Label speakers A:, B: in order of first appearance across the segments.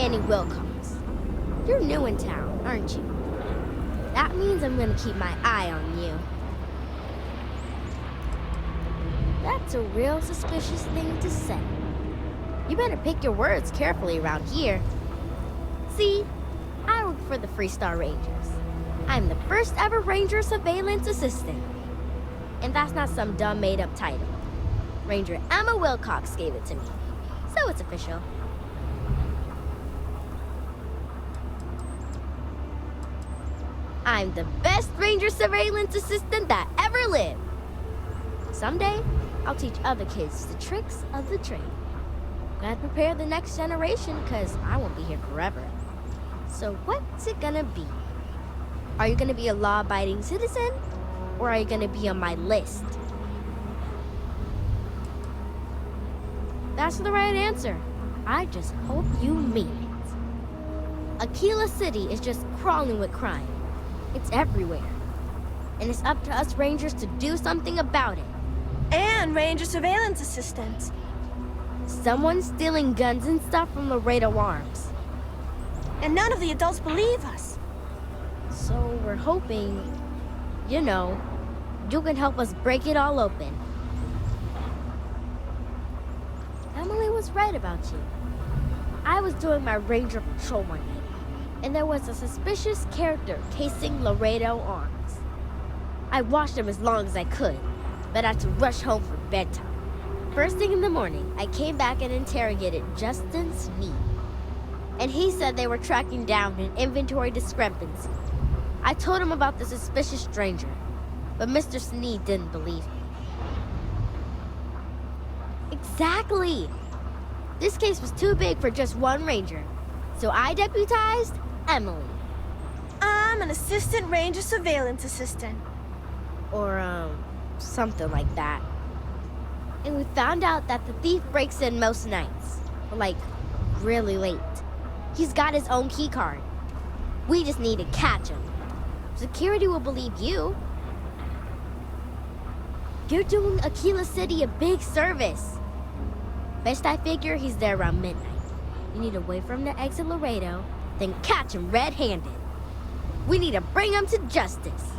A: Annie Wilcox. You're new in town, aren't you? That means I'm gonna keep my eye on you. That's a real suspicious thing to say. You better pick your words carefully around here. See, I work for the Freestar Rangers. I'm the first ever Ranger Surveillance Assistant. And that's not some dumb made-up title. Ranger Emma Wilcox gave it to me, so it's official. I'm the best Ranger Surveillance Assistant that ever lived. Someday, I'll teach other kids the tricks of the trade. Gotta prepare the next generation, because I won't be here forever. So what's it gonna be? Are you gonna be a law-abiding citizen? Or are you gonna be on my list? That's the right answer. I just hope you mean it. Aquila City is just crawling with crime. It's everywhere. And it's up to us Rangers to do something about it.
B: And Ranger Surveillance Assistants.
A: Someone's stealing guns and stuff from Laredo Arms.
B: And none of the adults believe us.
A: So we're hoping, you know, you can help us break it all open. Emily was right about you. I was doing my Ranger patrol one night, and there was a suspicious character casing Laredo Arms. I watched him as long as I could, but I had to rush home for bedtime. First thing in the morning, I came back and interrogated Justin Sneed. And he said they were tracking down an inventory discrepancy. I told him about the suspicious stranger, but Mr. Sneed didn't believe me. Exactly! This case was too big for just one ranger, so I deputized Emily.
B: I'm an Assistant Ranger Surveillance Assistant.
A: Or, something like that. And we found out that the thief breaks in most nights, like, really late. He's got his own key card. We just need to catch him. Security will believe you. You're doing Aquila City a big service. Best I figure he's there around midnight. You need to wait for him to exit Laredo, then catch him red-handed. We need to bring him to justice.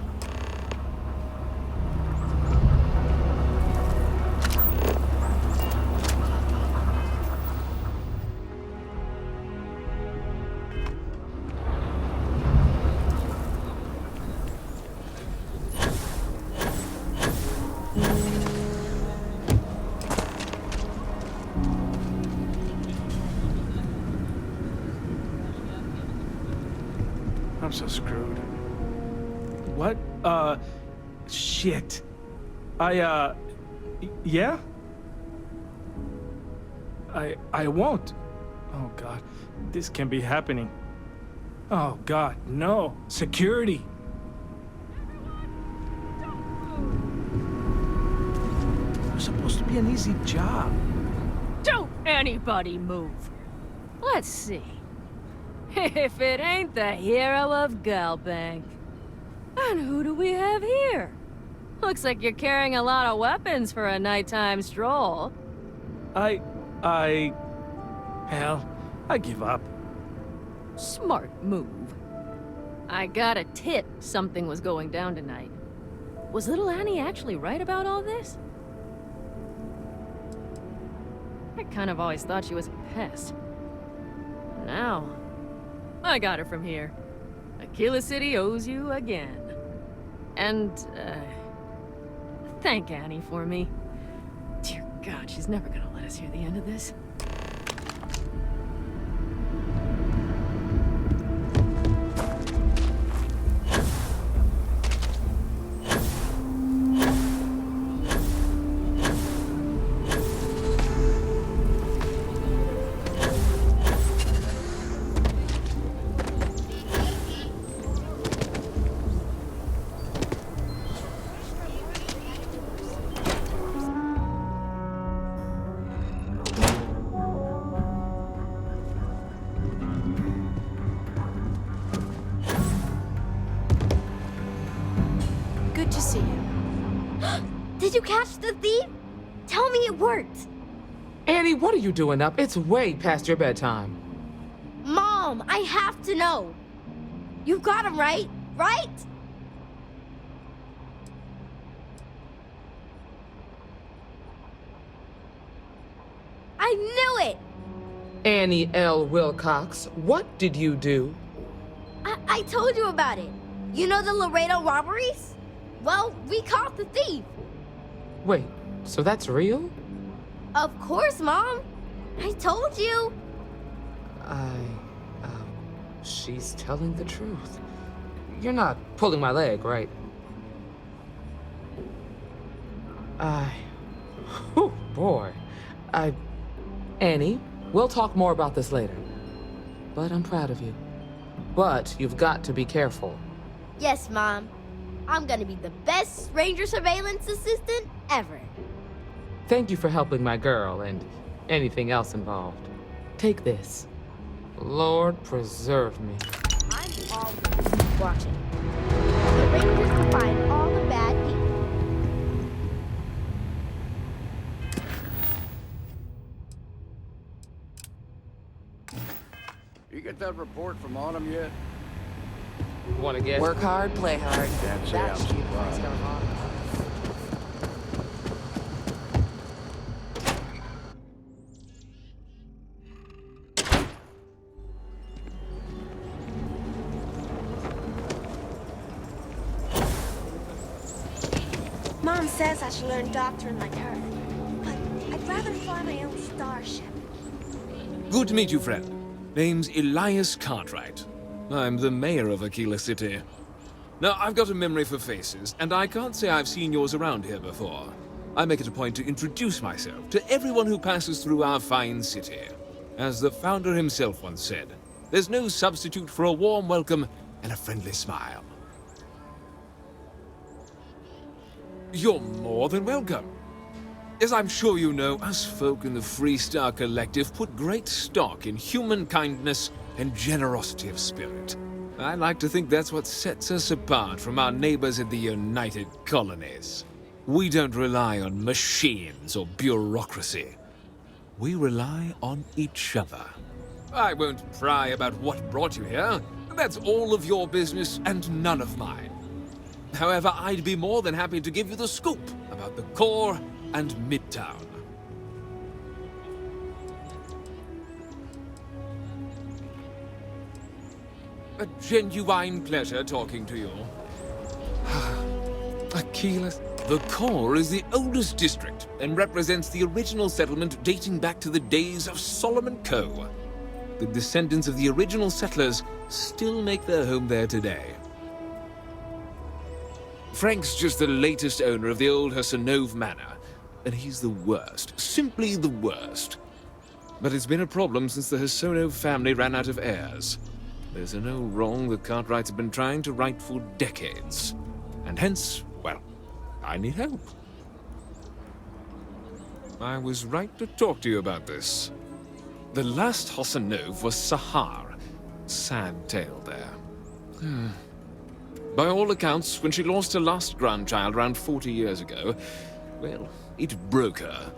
C: I'm so screwed. What? Shit. Yeah? I won't. Oh, God. This can't be happening. Oh, God, no. Security. It's supposed to be an easy job.
D: Don't anybody move. Let's see. If it ain't the hero of Galbank. And who do we have here? Looks like you're carrying a lot of weapons for a nighttime stroll.
C: Hell, I give up.
D: Smart move. I got a tip something was going down tonight. Was little Annie actually right about all this? I kind of always thought she was a pest. Now, I got her from here. Aquila City owes you again. And, thank Annie for me. Dear God, she's never gonna let us hear the end of this.
B: Good to see you.
A: Did you catch the thief? Tell me it worked.
E: Annie, what are you doing up? It's way past your bedtime.
A: Mom, I have to know. You got him right? Right? I knew it!
E: Annie L. Wilcox, what did you do?
A: I told you about it. You know the Laredo robberies? Well, we caught the thief.
E: Wait, so that's real?
A: Of course, Mom. I told you.
E: She's telling the truth. You're not pulling my leg, right? Oh boy. Annie, we'll talk more about this later. But I'm proud of you. But you've got to be careful.
A: Yes, Mom. I'm gonna be the best ranger surveillance assistant ever.
E: Thank you for helping my girl and anything else involved. Take this. Lord preserve me.
A: I'm always watching. The rangers will find all the bad people.
F: You get that report from Autumn yet?
E: Wanna get?
G: Work hard, play hard.
F: Can't say
G: That
F: I'm
G: should applies
F: surprised.
G: to our motto.
B: Mom says I should learn doctrine like her. But I'd rather fly my own starship.
H: Good to meet you, friend. Name's Elias Cartwright. I'm the mayor of Aquila City. Now, I've got a memory for faces, and I can't say I've seen yours around here before. I make it a point to introduce myself to everyone who passes through our fine city. As the founder himself once said, there's no substitute for a warm welcome and a friendly smile. You're more than welcome. As I'm sure you know, us folk in the Freestar Collective put great stock in human kindness and generosity of spirit. I like to think that's what sets us apart from our neighbors in the United Colonies. We don't rely on machines or bureaucracy. We rely on each other. I won't pry about what brought you here. That's all of your business and none of mine. However, I'd be more than happy to give you the scoop about the core and Midtown. A genuine pleasure talking to you. Aquila. The core is the oldest district and represents the original settlement dating back to the days of Solomon Coe. The descendants of the original settlers still make their home there today. Frank's just the latest owner of the old Hassanove Manor, and he's the worst, simply the worst. But it's been a problem since the Hassanove family ran out of heirs. There's an old wrong the Cartwrights have been trying to right for decades. And hence, well, I need help. I was right to talk to you about this. The last Hassanove was Sahar. Sad tale there. By all accounts, when she lost her last grandchild around 40 years ago, well, it broke her.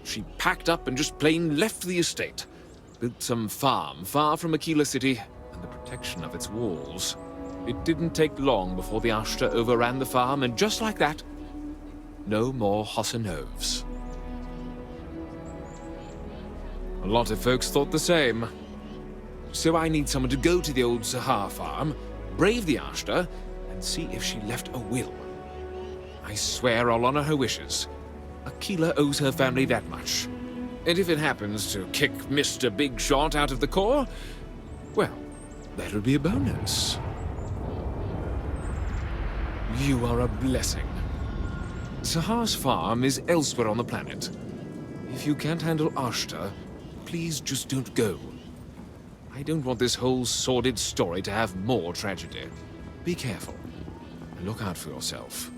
H: She packed up and just plain left the estate. Built some farm far from Aquila City and the protection of its walls. It didn't take long before the Ashta overran the farm, and just like that, no more Hassanoves. A lot of folks thought the same. So I need someone to go to the old Sahar farm, brave the Ashta, and see if she left a will. I swear I'll honor her wishes. Aquila owes her family that much. And if it happens to kick Mr. Big Shot out of the core, well, that'll be a bonus. You are a blessing. Sahar's farm is elsewhere on the planet. If you can't handle Ashta, please just don't go. I don't want this whole sordid story to have more tragedy. Be careful. And look out for yourself.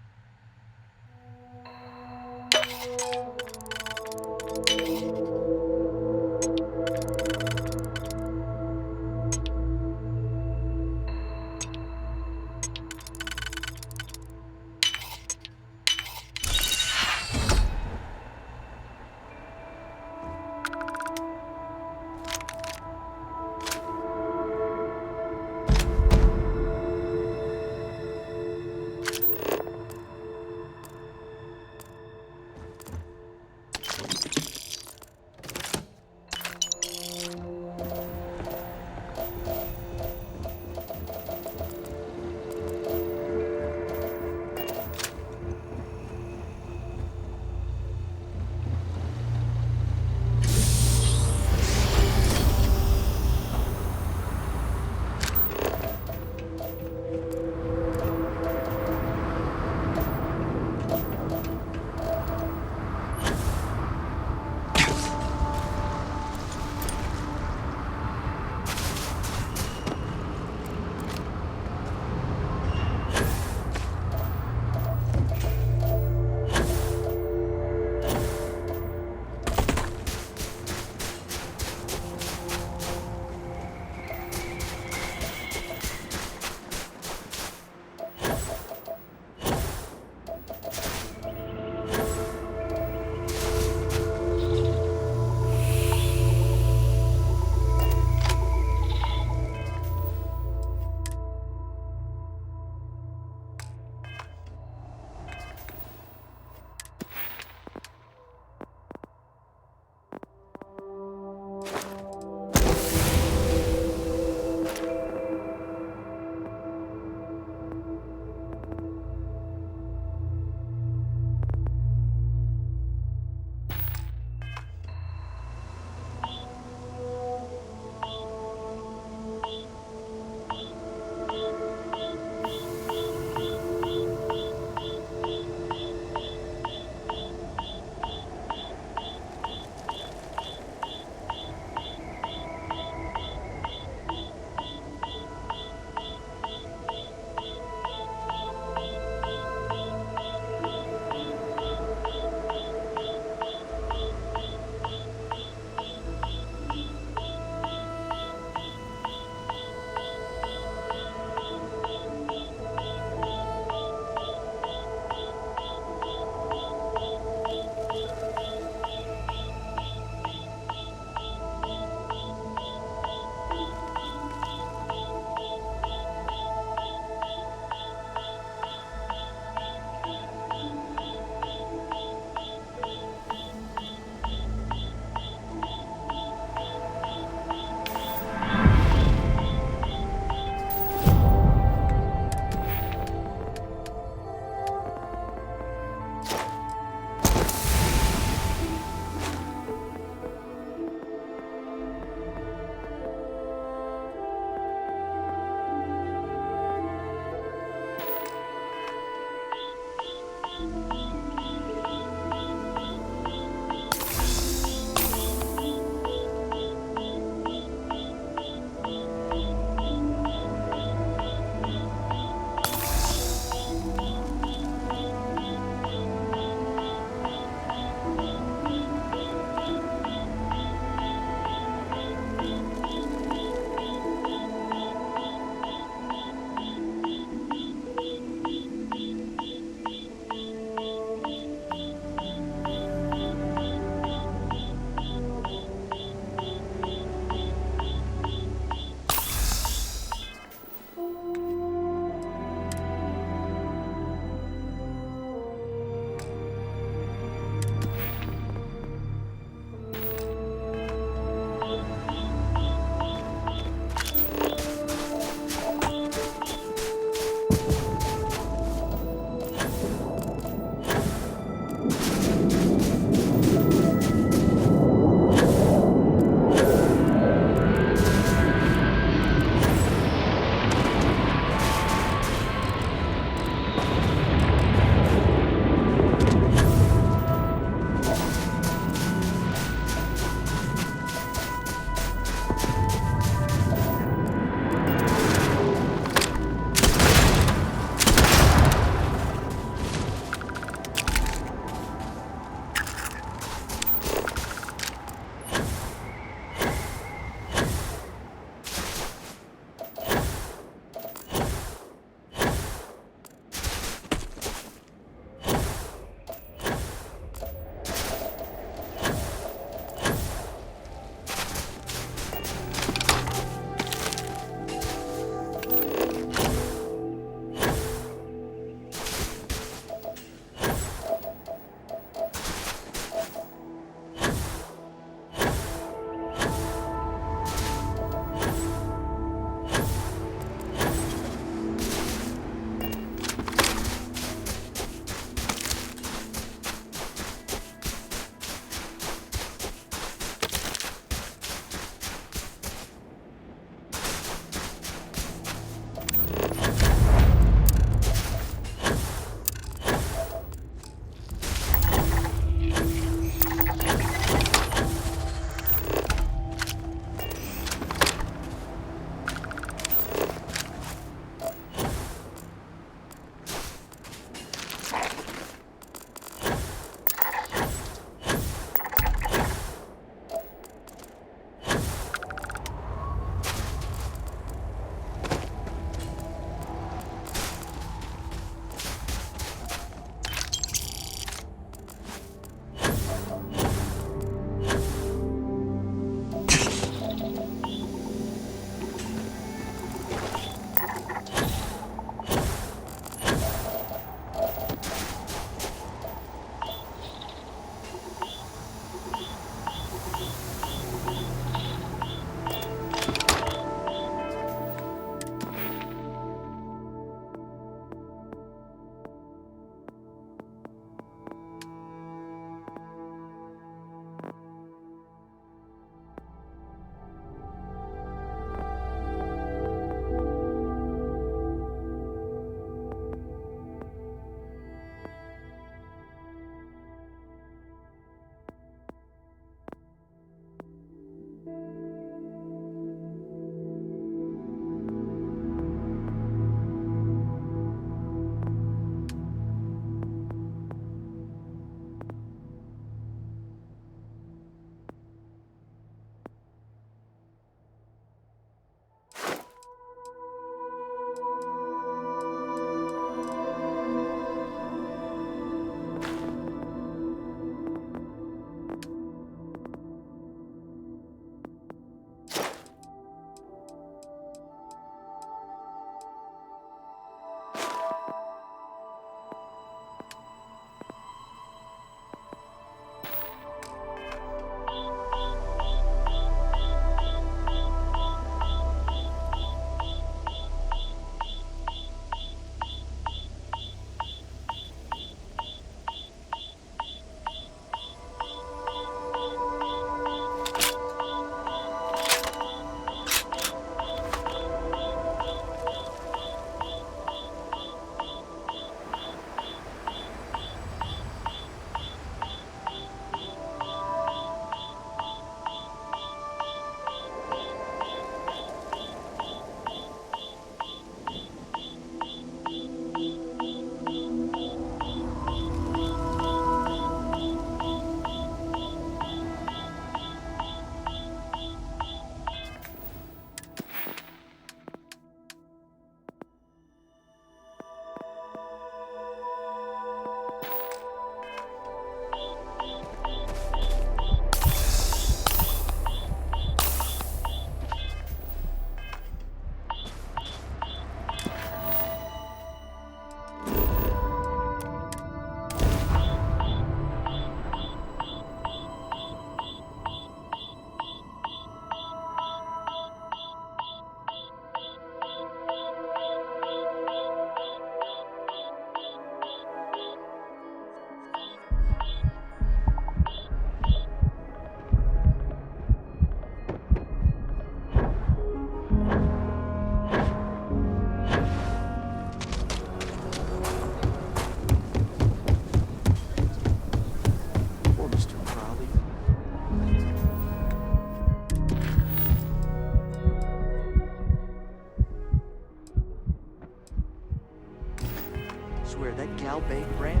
G: Swear that gal bank ran.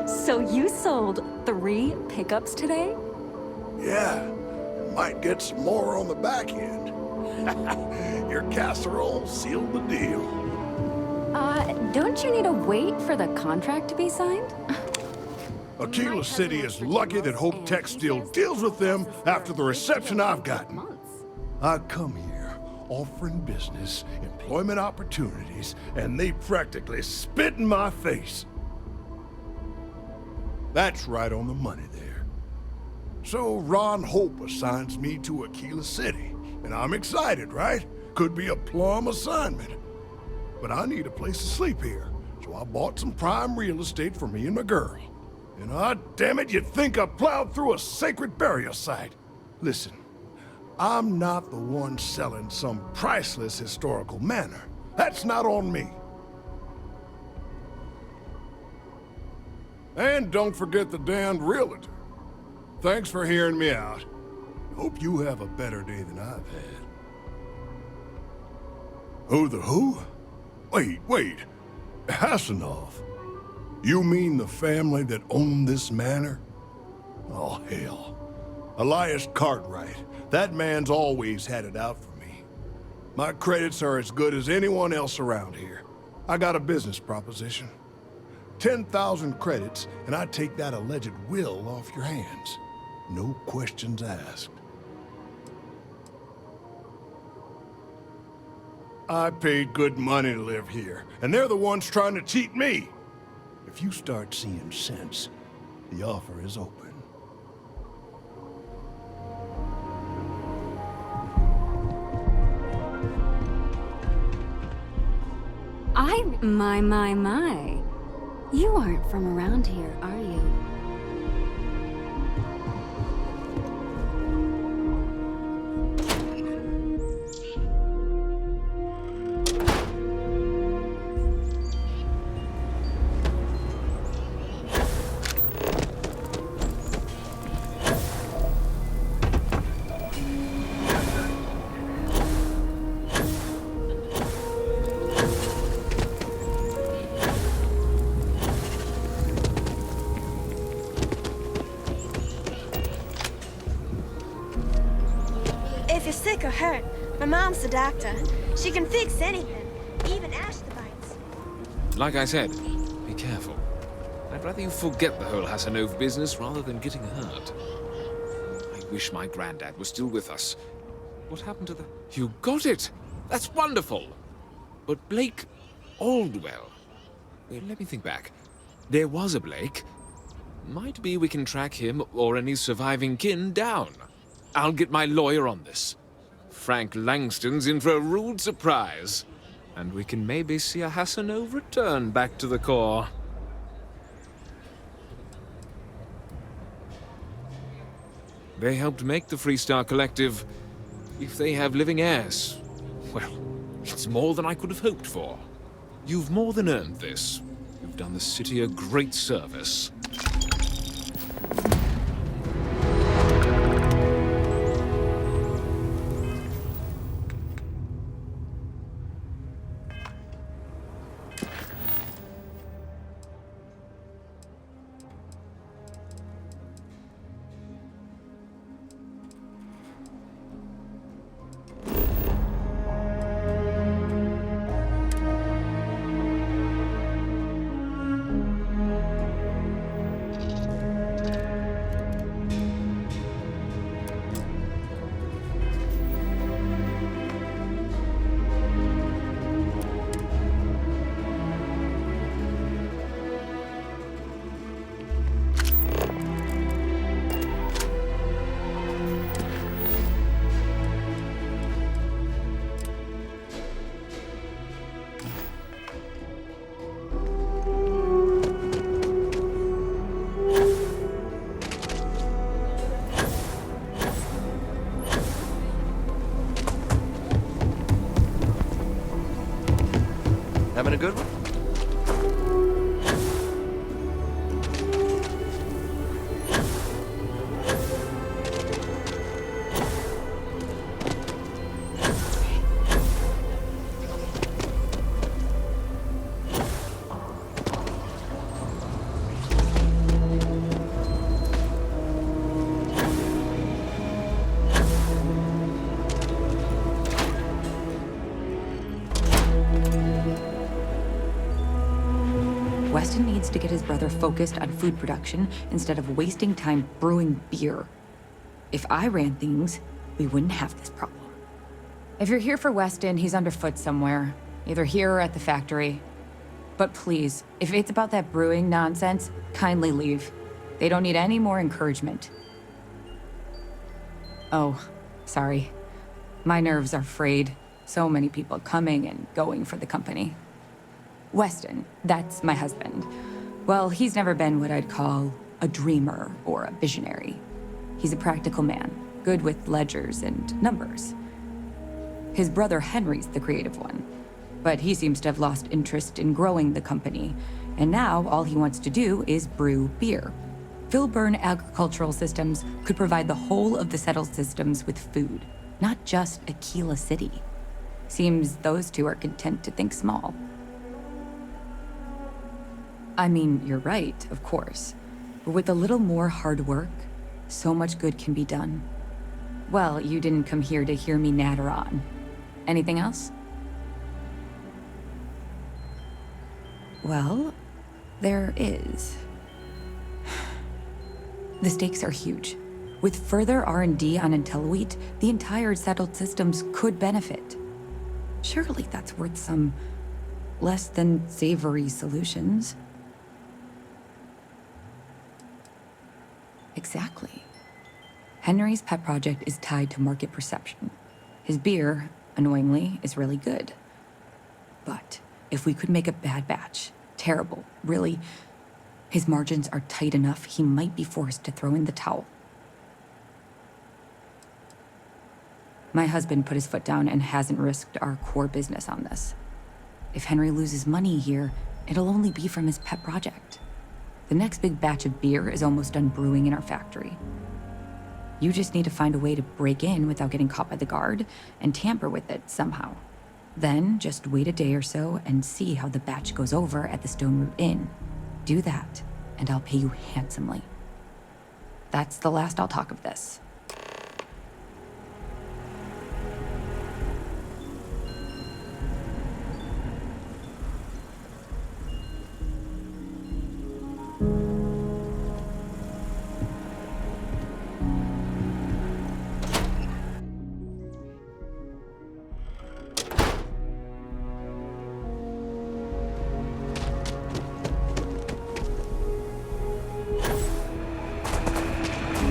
I: So you sold 3 pickups today?
J: Yeah, might get some more on the back end. Your casserole sealed the deal.
I: Don't you need to wait for the contract to be signed?
J: Aquila City is lucky that Hope Tech still deals with them after the reception I've gotten. I come here offering business, employment opportunities, and they practically spit in my face. That's right on the money there. So Ron Hope assigns me to Aquila City, and I'm excited, right? Could be a plum assignment. But I need a place to sleep here, so I bought some prime real estate for me and my girl. And damn it, you'd think I plowed through a sacred burial site. Listen, I'm not the one selling some priceless historical manor. That's not on me. And don't forget the damned realtor. Thanks for hearing me out. Hope you have a better day than I've had. Who the who? Wait. Hassanov. You mean the family that owned this manor? Oh, hell. Elias Cartwright. That man's always had it out for me. My credits are as good as anyone else around here. I got a business proposition. 10,000 credits, and I take that alleged will off your hands. No questions asked. I paid good money to live here, and they're the ones trying to cheat me. If you start seeing sense, the offer is open.
I: My. You aren't from around here, are you?
B: If you're sick or hurt, my mom's the doctor. She can fix anything, even ash the bites.
H: Like I said, be careful. I'd rather you forget the whole Hassanov business rather than getting hurt. I wish my granddad was still with us. What happened to the... You got it! That's wonderful! But Blake Aldwell... Let me think back. There was a Blake. Might be we can track him or any surviving kin down. I'll get my lawyer on this. Frank Langston's in for a rude surprise. And we can maybe see a Hassanov return back to the core. They helped make the Freestar Collective. If they have living heirs, well, it's more than I could have hoped for. You've more than earned this. You've done the city a great service.
I: Weston needs to get his brother focused on food production instead of wasting time brewing beer. If I ran things, we wouldn't have this problem. If you're here for Weston, he's underfoot somewhere, either here or at the factory. But please, if it's about that brewing nonsense, kindly leave. They don't need any more encouragement. Oh, sorry. My nerves are frayed. So many people coming and going for the company. Weston, that's my husband. Well, he's never been what I'd call a dreamer or a visionary. He's a practical man, good with ledgers and numbers. His brother Henry's the creative one, but he seems to have lost interest in growing the company, and now all he wants to do is brew beer. Filburn Agricultural Systems could provide the whole of the settled systems with food, not just Aquila City. Seems those two are content to think small. I mean, you're right, of course. But with a little more hard work, so much good can be done. Well, you didn't come here to hear me natter on. Anything else? Well, there is. The stakes are huge. With further R&D on IntelliWheat, the entire settled systems could benefit. Surely that's worth some less than savory solutions. Exactly. Henry's pet project is tied to market perception. His beer, annoyingly, is really good. But if we could make a bad batch, terrible, really, his margins are tight enough he might be forced to throw in the towel. My husband put his foot down and hasn't risked our core business on this. If Henry loses money here, it'll only be from his pet project. The next big batch of beer is almost done brewing in our factory. You just need to find a way to break in without getting caught by the guard and tamper with it somehow. Then just wait a day or so and see how the batch goes over at the Stone Root Inn. Do that, and I'll pay you handsomely. That's the last I'll talk of this.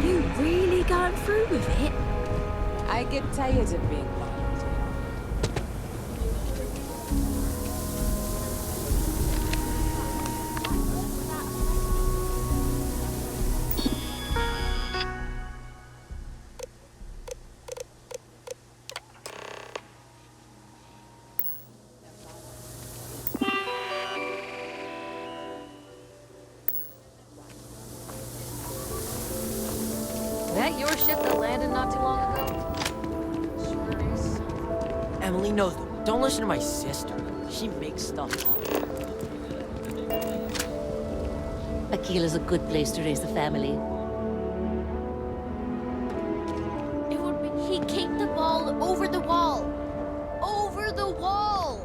A: You really gone through with it?
G: I get tired of being bothered.
D: That your ship that landed not too long ago? Sure is.
K: Emily knows them. Don't listen to my sister. She makes stuff up.
L: Aquila's a good place to raise the family.
A: It would be. He kicked the ball over the wall. Over the wall!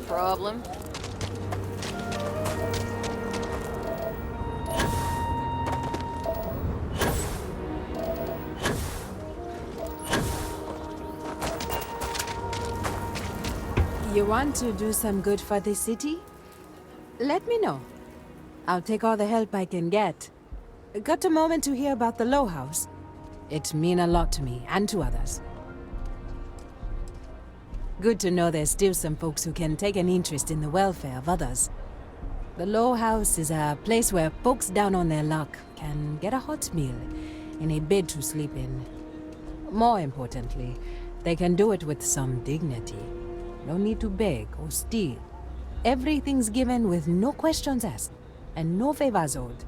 D: Problem?
G: You want to do some good for the city? Let me know. I'll take all the help I can get. Got a moment to hear about the Low House? It mean a lot to me and to others. Good to know there's still some folks who can take an interest in the welfare of others. The Low House is a place where folks down on their luck can get a hot meal and a bed to sleep in. More importantly, they can do it with some dignity. No need to beg or steal. Everything's given with no questions asked and no favors owed.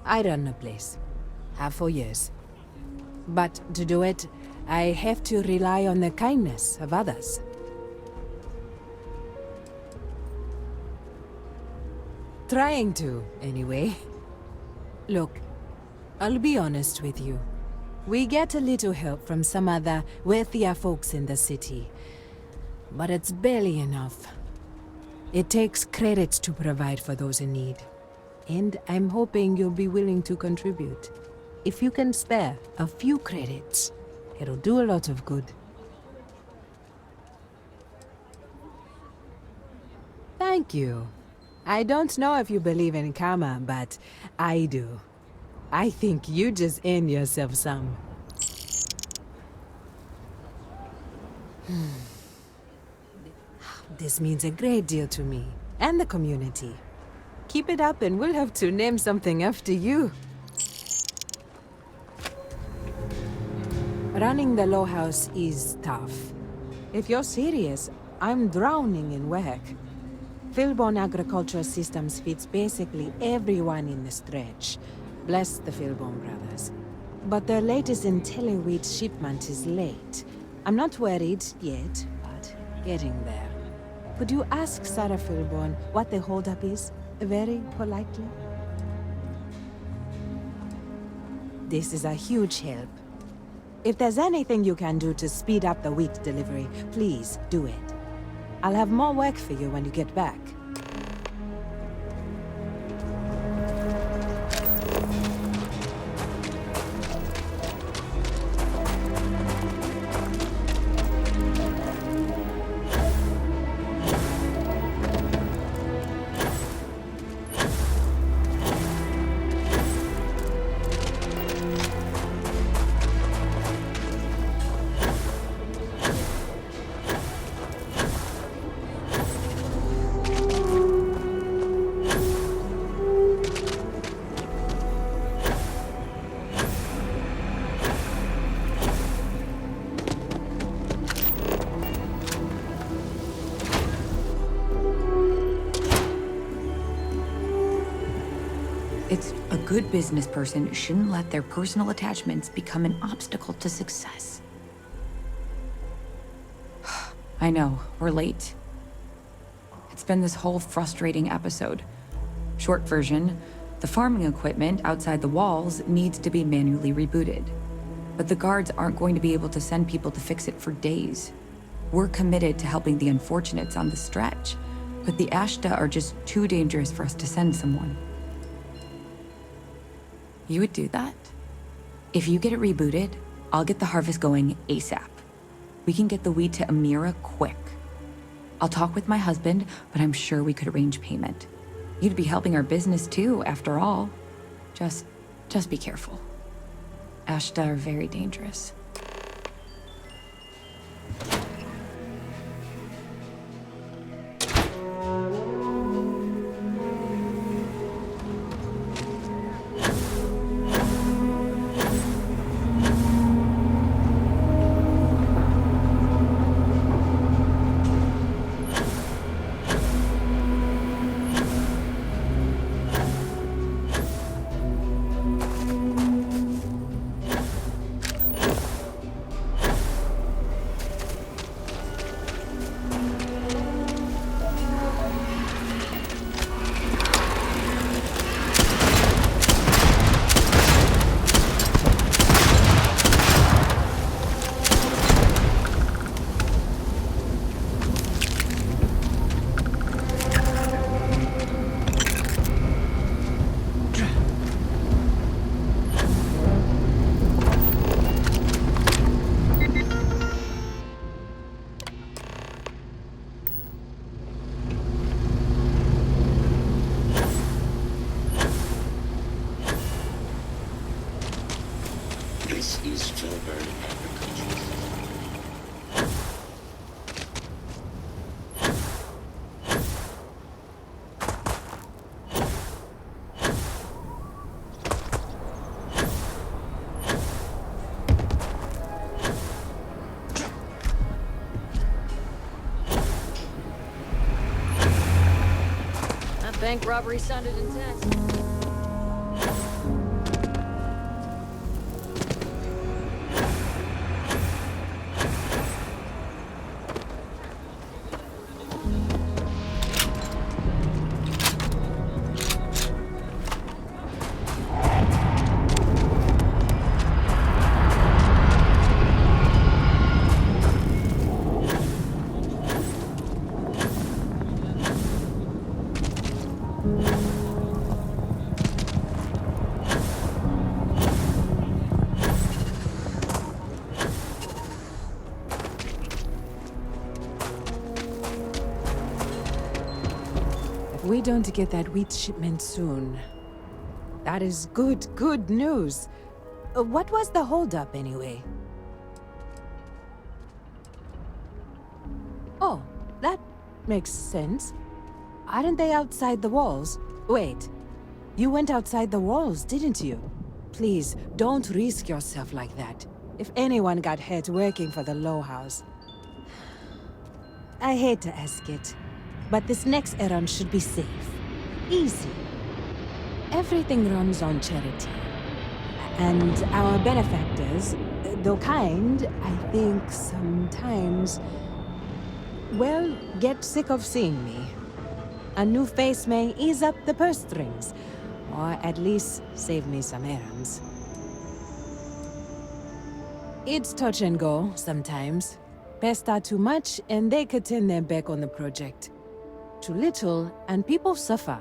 G: I run the place. Have for years. But to do it, I have to rely on the kindness of others. Trying to, anyway. Look, I'll be honest with you. We get a little help from some other wealthier folks in the city. But it's barely enough. It takes credits to provide for those in need. And I'm hoping you'll be willing to contribute. If you can spare a few credits, it'll do a lot of good. Thank you. I don't know if you believe in karma, but I do. I think you just earned yourself some. This means a great deal to me, and the community. Keep it up and we'll have to name something after you. Running the Low House is tough. If you're serious, I'm drowning in work. Philbone Agricultural Systems feeds basically everyone in the stretch. Bless the Philbone brothers. But their latest IntelliWheat shipment is late. I'm not worried yet, but getting there. Could you ask Sarah Philbone what the holdup is? Very politely? This is a huge help. If there's anything you can do to speed up the wheat delivery, please do it. I'll have more work for you when you get back.
I: A good business person shouldn't let their personal attachments become an obstacle to success. I know, we're late. It's been this whole frustrating episode. Short version, the farming equipment outside the walls needs to be manually rebooted. But the guards aren't going to be able to send people to fix it for days. We're committed to helping the unfortunates on the stretch, but the Ashta are just too dangerous for us to send someone. You would do that? If you get it rebooted, I'll get the harvest going ASAP. We can get the wheat to Amira quick. I'll talk with my husband, but I'm sure we could arrange payment. You'd be helping our business too, after all. Just be careful. Ashta are very dangerous.
M: This is Filbert Agriculture.
D: That bank robbery sounded intense.
G: If we don't get that wheat shipment soon, that is good news. What was the holdup anyway? Oh, that makes sense. Aren't they outside the walls? Wait, you went outside the walls, didn't you? Please, don't risk yourself like that. If anyone got hurt working for the Low House. I hate to ask it, but this next errand should be safe. Easy. Everything runs on charity. And our benefactors, though kind, I think sometimes, well, get sick of seeing me. A new face may ease up the purse strings, or at least save me some errands. It's touch and go sometimes. Pests are too much, and they could turn their back on the project. Too little, and people suffer.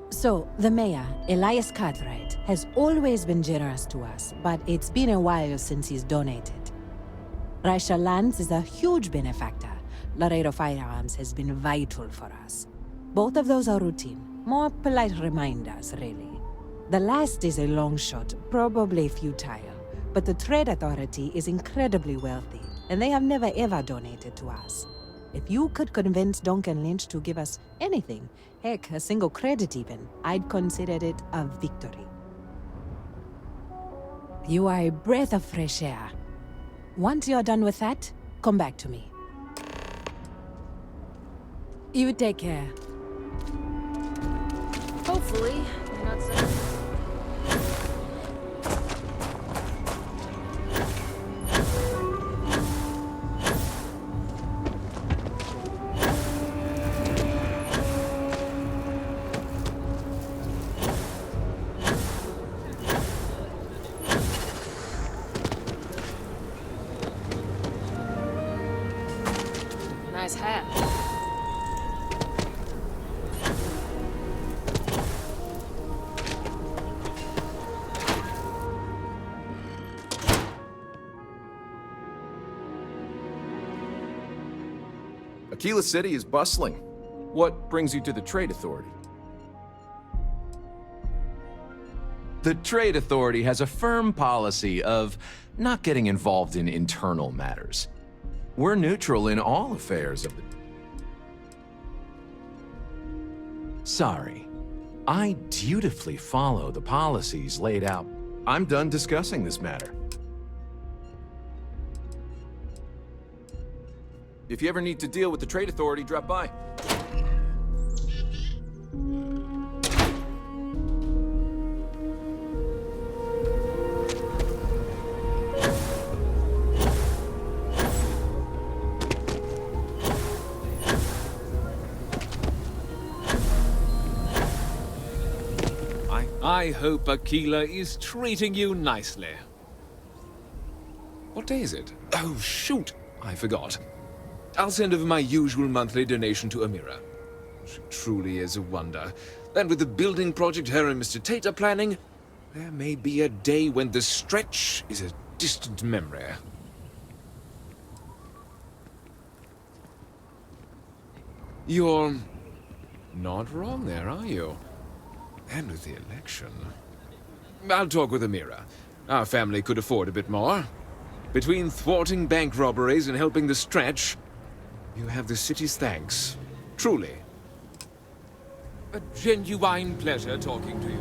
G: So, the mayor, Elias Cartwright, has always been generous to us, but it's been a while since he's donated. Raisha Lands is a huge benefactor. Laredo Firearms has been vital for us. Both of those are routine, more polite reminders, really. The last is a long shot, probably futile, but the Trade Authority is incredibly wealthy, and they have never ever donated to us. If you could convince Duncan Lynch to give us anything, heck, a single credit even, I'd consider it a victory. You are a breath of fresh air. Once you're done with that, come back to me. You take care.
D: Hopefully, you're not so... Nice hat.
N: Aquila City is bustling. What brings you to the Trade Authority?
O: The Trade Authority has a firm policy of not getting involved in internal matters. We're neutral in all affairs of the... Sorry. I dutifully follow the policies laid out.
N: I'm done discussing this matter. If you ever need to deal with the Trade Authority, drop by.
H: I hope Aquila is treating you nicely. What day is it? Oh, shoot! I forgot. I'll send over my usual monthly donation to Amira. She truly is a wonder. And with the building project her and Mr. Tate are planning, there may be a day when the stretch is a distant memory. You're not wrong there, are you? And with the election... I'll talk with Amira. Our family could afford a bit more. Between thwarting bank robberies and helping the stretch, you have the city's thanks. Truly. A genuine pleasure talking to you.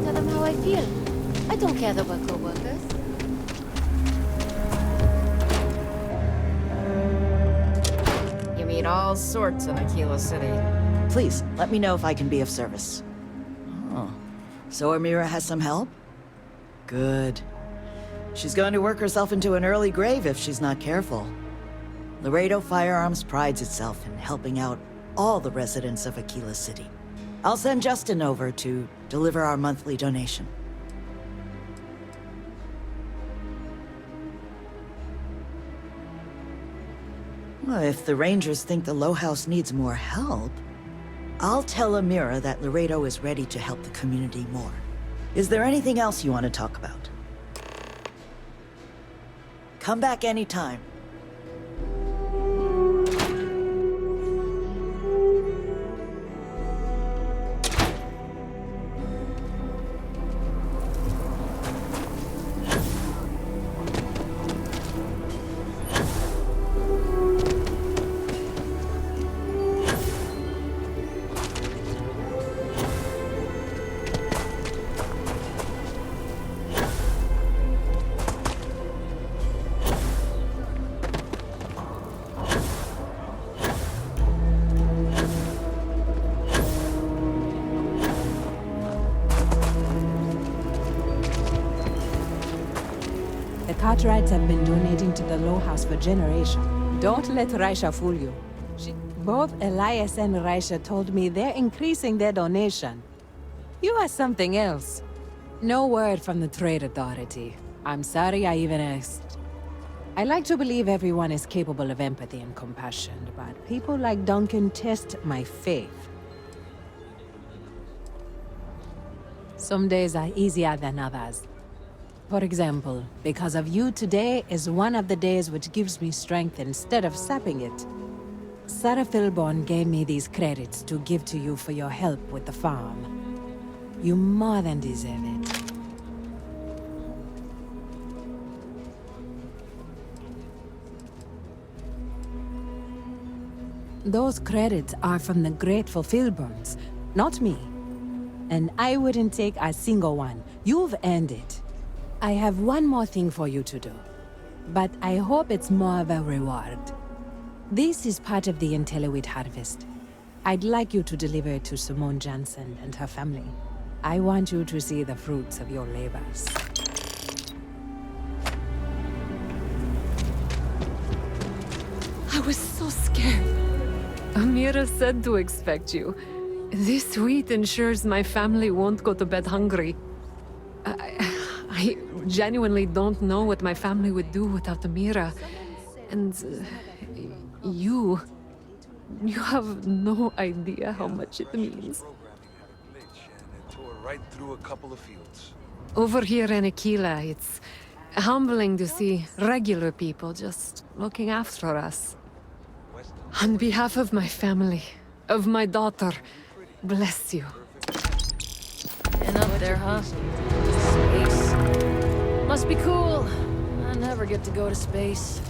L: Tell them how I feel. I don't care about co-workers.
P: You meet all sorts in Aquila City.
Q: Please, let me know if I can be of service. Oh. So Amira has some help? Good. She's going to work herself into an early grave if she's not careful. Laredo Firearms prides itself in helping out all the residents of Aquila City. I'll send Justin over to deliver our monthly donation. Well, if the Rangers think the Low House needs more help, I'll tell Amira that Laredo is ready to help the community more. Is there anything else you want to talk about? Come back anytime.
G: The Cartwrights have been donating to the Low House for generations. Don't let Raisha fool you. Both Elias and Raisha told me they're increasing their donation. You are something else. No word from the Trade Authority. I'm sorry I even asked. I like to believe everyone is capable of empathy and compassion, but people like Duncan test my faith. Some days are easier than others. For example, because of you, today is one of the days which gives me strength instead of sapping it. Sarah Philborn gave me these credits to give to you for your help with the farm. You more than deserve it. Those credits are from the grateful Philborns, not me. And I wouldn't take a single one. You've earned it. I have one more thing for you to do, but I hope it's more of a reward. This is part of the Intellowit harvest. I'd like you to deliver it to Simone Jansen and her family. I want you to see the fruits of your labors.
I: I was so scared. Amira said to expect you. This wheat ensures my family won't go to bed hungry. I genuinely don't know what my family would do without Amira. And you have no idea how much it means.
R: Right through a couple of fields.
I: Over here in Aquila, it's humbling to see regular people just looking after us. On behalf of my family, of my daughter, bless you.
D: And up there, huh? Space. Must be cool. I never get to go to space.